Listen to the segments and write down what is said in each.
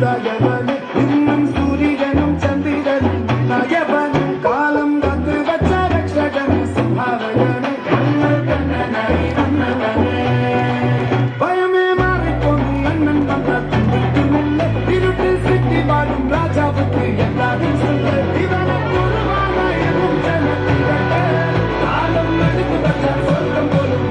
உதயவனும் இன்னும் சூரியனும் சந்திரனும் நயவனும் காலம் காத்து வச்ச ரக்ஷகன் சிம்ஹாவகனும் கண்ணல் கண்ணனை வண்ணவனே பயமே மாறிப்போம் அண்ணன் வந்த துண்டிக்கு முன்னே இருட்டில் சிட்டி வாழும் ராஜாவுக்கு எல்லாரும் சொல்ல இவனை குருவான எனும் ஜனத்திரட்ட காலம் எடுத்து வச்ச சொர்க்கம் போலும்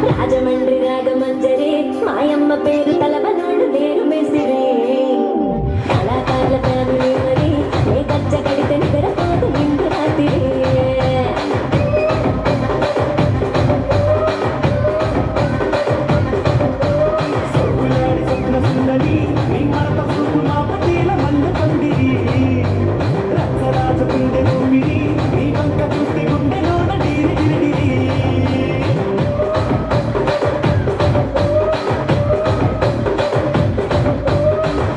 రాజమండ్రి రాగమంజరి మాయమ్మ పేరు తలవనాడు నేరు మెసిరి కళాకారుల ఫ్యామిలీ మరి ఏ గచ్చ కడితే నిద్రపోదు నిండు రాత్రి సోలాడి స్వప్న సుందరి నీ మరత చూపు మా పటీల మల్ల పందిరి రక్తరాజ కుండె భూమిని నీ వంక చూస్తే గుండెలోన డీరి డిరిడిరి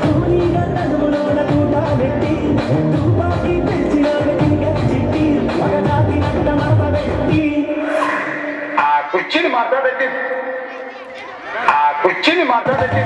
కూలీగా నడుములోన తూట పెట్టి తుపాకి పెంచినాక కింగ చిట్టి మగజాతి నట్ట మరత పెట్టి ఆ కుర్చీని మాట్లాడండి ఆ కుర్చీని మాట్లాడండి